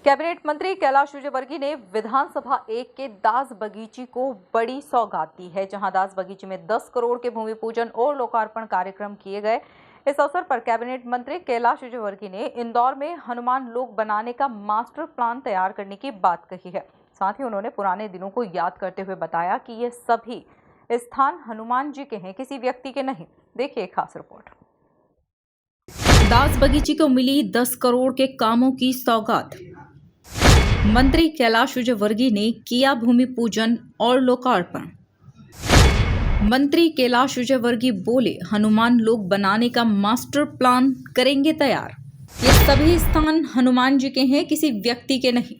Cabinet मंत्री कैलाश विजयवर्गीय ने विधानसभा 1 के दास बगीची को बड़ी सौगात दी है, जहां दास बगीची में 10 करोड़ के भूमि पूजन और लोकार्पण कार्यक्रम किए गए। इस अवसर पर कैबिनेट मंत्री कैलाश विजयवर्गीय ने इंदौर में हनुमान लोक बनाने का मास्टर प्लान तैयार करने की बात कही है। साथ ही उन्होंने पुराने दिनों को याद करते हुए बताया कि ये सभी स्थान हनुमान जी के हैं, किसी व्यक्ति के नहीं। देखिए खास रिपोर्ट। दास बगीची को मिली 10 करोड़ के कामों की सौगात। मंत्री कैलाश विजयवर्गीय ने किया भूमि पूजन और लोकार्पण। मंत्री कैलाश विजयवर्गीय बोले, हनुमान लोक बनाने का मास्टर प्लान करेंगे तैयार। ये सभी स्थान हनुमान जी के हैं, किसी व्यक्ति के नहीं।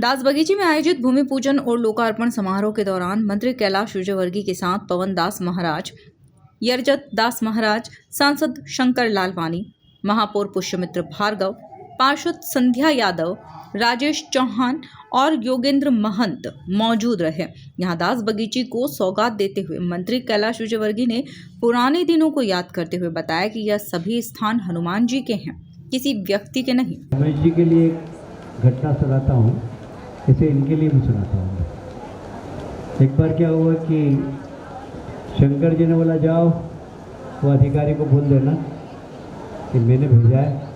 दास बगीची में आयोजित भूमि पूजन और लोकार्पण समारोह के दौरान मंत्री कैलाश विजयवर्गीय के साथ पवन दास महाराज, यरजत दास महाराज, सांसद शंकर लालवानी, महापौर पुष्यमित्र भार्गव, पार्षद संध्या यादव, राजेश चौहान और योगेंद्र महंत मौजूद रहे। यहां दास बगीची को सौगात देते हुए मंत्री कैलाश विजयवर्गीय ने पुराने दिनों को याद करते हुए बताया कि यह सभी स्थान हनुमान जी के हैं, किसी व्यक्ति के नहीं। रमेश जी के लिए एक घटना सुनाता हूँ, इसे इनके लिए भी सुनाता हूँ। एक बार क्या हुआ कि शंकर जी ने बोला, जाओ वो अधिकारी को बोल देना कि मैंने भेजा है,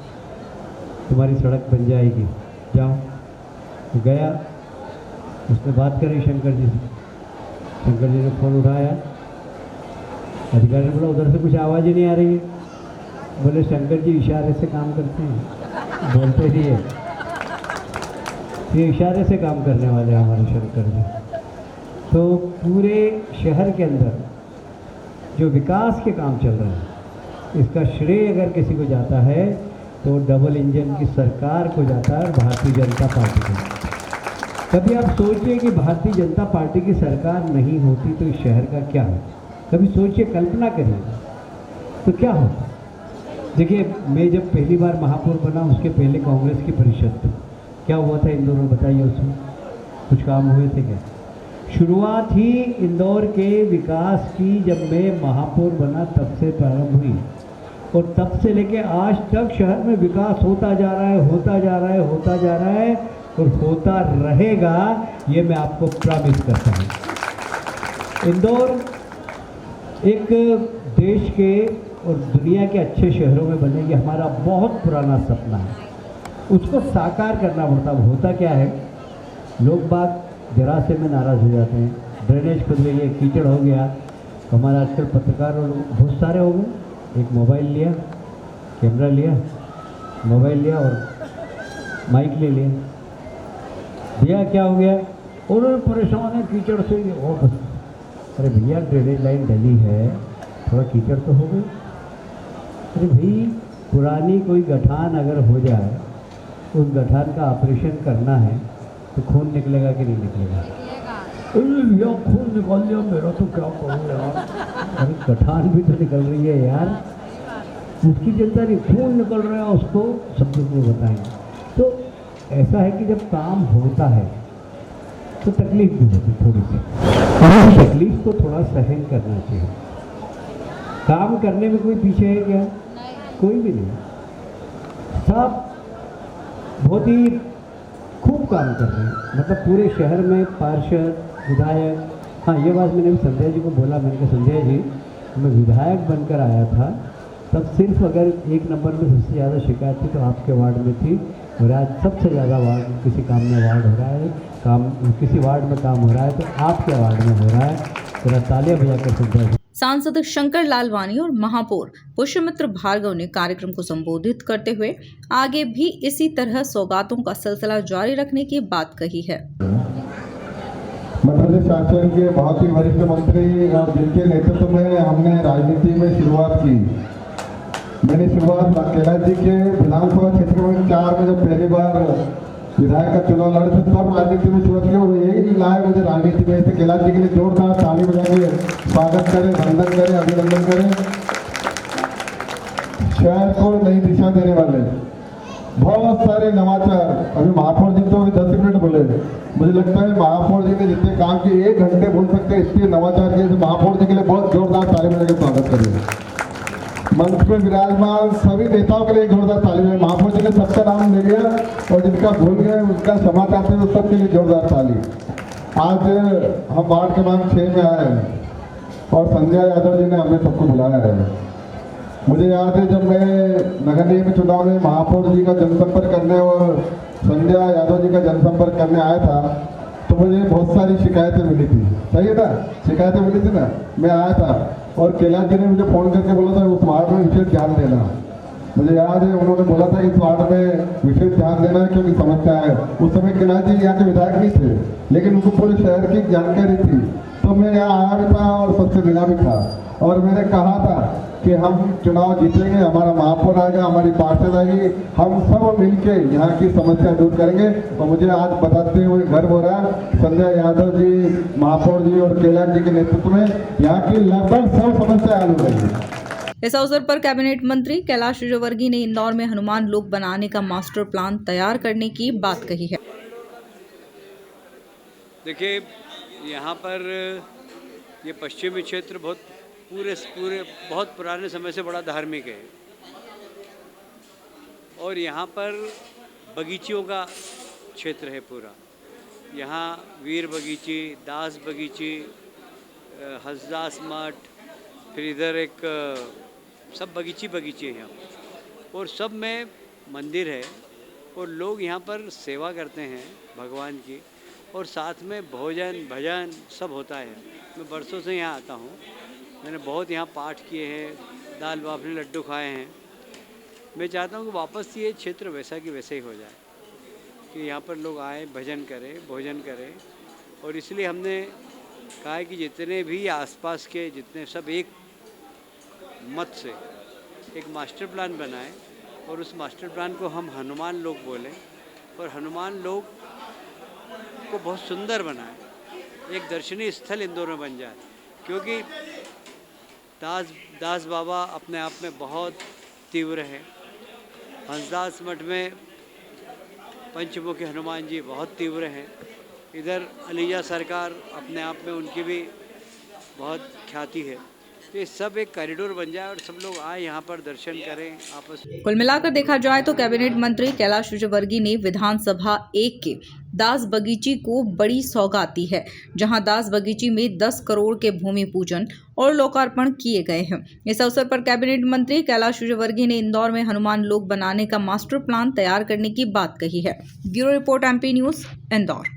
तुम्हारी सड़क बन जाएगी, जाओ। तो गया, उसने बात करी शंकर जी से। शंकर जी ने फ़ोन उठाया, अधिकारी ने बोला उधर से कुछ आवाज़ ही नहीं आ रही है। बोले शंकर जी इशारे से काम करते हैं, बोलते ही है, ये इशारे से काम करने वाले हैं हमारे शंकर जी। तो पूरे शहर के अंदर जो विकास के काम चल रहे हैं, इसका श्रेय अगर किसी को जाता है तो डबल इंजन की सरकार को जाता है, भारतीय जनता पार्टी को। कभी आप सोचिए कि भारतीय जनता पार्टी की सरकार नहीं होती तो इस शहर का क्या होता। कभी सोचिए, कल्पना करिए तो क्या होता। देखिए, मैं जब पहली बार महापौर बना, उसके पहले कांग्रेस की परिषद थी। क्या हुआ था इंदौर में, बताइए। उसमें कुछ काम हुए थे क्या? शुरुआत ही इंदौर के विकास की जब मैं महापौर बना तब से प्रारंभ हुई, और तब से लेके आज तक शहर में विकास होता जा रहा है, होता जा रहा है, होता जा रहा है और होता रहेगा, ये मैं आपको प्रॉमिस करता हूँ। इंदौर एक देश के और दुनिया के अच्छे शहरों में बनेगी, हमारा बहुत पुराना सपना है। उसको साकार करना पड़ता। होता क्या है, लोग बाग जरा से में नाराज़ हो जाते हैं, ड्रेनेज खुद गई है, कीचड़ हो गया। हमारा आजकल पत्रकार और बहुत सारे हो गए, एक मोबाइल लिया, कैमरा लिया, मोबाइल लिया और माइक ले लिया, भैया क्या हो गया, उन्होंने परेशान है कीचड़ से। और बस, अरे भैया ड्रेनेज लाइन डली है, थोड़ा कीचड़ तो हो गई। अरे भाई, पुरानी कोई गठान अगर हो जाए, उस गठान का ऑपरेशन करना है तो खून निकलेगा कि नहीं निकलेगा? अरे भैया खून निकल गया मेरा, तो क्या करूँ यार। अरे गठान भी तो निकल रही है यार, उसकी चिंता नहीं, खून निकल रहा है, उसको सब को बताएंगे। तो ऐसा है कि जब काम होता है तो तकलीफ भी होती थोड़ी सी, और तकलीफ को थोड़ा सहन करना चाहिए। काम करने में कोई पीछे है क्या? कोई भी नहीं, सब बहुत ही खूब काम कर रहे हैं। मतलब पूरे शहर में पार्षद, विधायक। हाँ, ये बात मैंने भी संध्या जी को बोला, मैंने कहा संध्या जी, मैं विधायक बनकर आया था तब सिर्फ अगर एक नंबर में सबसे ज़्यादा शिकायत थी तो आपके वार्ड में थी, और आज सबसे ज़्यादा वार्ड किसी काम में वार्ड हो रहा है, काम किसी वार्ड में काम हो रहा है तो आपके वार्ड में हो रहा है। तेरा तालियां बजाकर संध्या जी। सांसद शंकर लालवानी और महापौर पुष्यमित्र भार्गव ने कार्यक्रम को संबोधित करते हुए आगे भी इसी तरह सौगातों का सिलसिला जारी रखने की बात कही है। मध्य प्रदेश शासन के बहुत ही वरिष्ठ मंत्री और जिनके नेतृत्व में हमने राजनीति में शुरुआत की। मैंने शुरुआत कैलाश जी के विधानसभा क्षेत्र में 4 में जब पहली बार विधायक का चुनाव लड़े थे तब राजनीति में शुरुआत की, और यही लाए मुझे राजनीति में। तो कैलाश जी के लिए जोरदार ताली बजा के स्वागत करें, वंदन करें, अभिनंदन करें। शहर को नई दिशा देने वाले बहुत सारे नवाचार। अभी महापौर जी तो 10 मिनट बोले, मुझे लगता है महापौर जी ने जितने काम किए 1 घंटे बोल सकते हैं, इसलिए नवाचार के महापौर जी के लिए बहुत जोरदार ताली बजा के स्वागत करें। मंच पे विराजमान सभी नेताओं के लिए एक जोरदार ताली है। महापौर जी ने सबका नाम ले लिया और जिनका भूल गए उसका क्षमा चाहते हैं, सबके लिए जोरदार ताली। आज हम वार्ड क्रमांक 6 में आए हैं और संजय यादव जी ने हमें सबको बुलाया है। मुझे याद है जब मैं नगर निगम चुनाव में महापौर जी का जनसंपर्क करने और संजय यादव जी का जनसंपर्क करने आया था तो मुझे बहुत सारी शिकायतें मिली थी। सही है ना, शिकायतें मिली थी ना। मैं आया था और कैलाश जी ने मुझे फ़ोन करके बोला था उस वार्ड में विशेष ध्यान देना। मुझे याद है उन्होंने बोला था इस वार्ड में विशेष ध्यान देना है क्योंकि समस्या है। उस समय कैलाश जी यहाँ के विधायक नहीं थे लेकिन उनको पूरे शहर की जानकारी थी, तो मैं यहाँ आया भी था और सबसे मिला भी था और मैंने कहा था कि हम चुनाव जीतेंगे, हमारा महापौर आएगा, हमारी पार्षद आएगी, हम सब मिलके यहाँ की समस्या दूर करेंगे। और मुझे आज बताते हुए गर्व हो रहा है संजय यादव जी, महापौर जी और कैलाश जी के नेतृत्व में यहाँ की लगभग सब समस्या हल हो रही है। इस अवसर पर कैबिनेट मंत्री कैलाश विजयवर्गीय ने इंदौर में हनुमान लोक बनाने का मास्टर प्लान तैयार करने की बात कही है। देखिए, यहाँ पर ये पश्चिमी क्षेत्र पूरे बहुत पुराने समय से बड़ा धार्मिक है और यहाँ पर बगीचियों का क्षेत्र है पूरा। यहाँ वीर बगीची, दास बगीची, हंसदास मठ, फिर इधर एक सब बगीचे हैं यहाँ पर और सब में मंदिर है और लोग यहाँ पर सेवा करते हैं भगवान की और साथ में भोजन भजन सब होता है। मैं बरसों से यहाँ आता हूँ, मैंने बहुत यहाँ पाठ किए हैं, दाल बाफले लड्डू खाए हैं। मैं चाहता हूँ कि वापस ये क्षेत्र वैसा कि वैसे ही हो जाए कि यहाँ पर लोग आए, भजन करें, भोजन करें। और इसलिए हमने कहा है कि जितने भी आसपास के जितने सब एक मत से एक मास्टर प्लान बनाएं और उस मास्टर प्लान को हम हनुमान लोक बोलें और हनुमान लोक को बहुत सुंदर बनाएं, एक दर्शनीय स्थल इंदौर में बन जाए। क्योंकि दास बाबा अपने आप में बहुत तीव्र है, हंसदास मठ में पंचमुखी हनुमान जी बहुत तीव्र हैं, इधर अलीजा सरकार अपने आप में उनकी भी बहुत ख्याति है। तो ये सब एक कॉरिडोर बन जाए और सब लोग आए यहाँ पर दर्शन करें आपस में। कुल मिलाकर देखा जाए तो कैबिनेट मंत्री कैलाश विजयवर्गीय ने विधानसभा 1 के दास बगीची को बड़ी सौगात दी है, जहां दास बगीची में 10 करोड़ के भूमि पूजन और लोकार्पण किए गए हैं। इस अवसर पर कैबिनेट मंत्री कैलाश विजयवर्गीय ने इंदौर में हनुमान लोक बनाने का मास्टर प्लान तैयार करने की बात कही है। Bureau report MP news, Indore.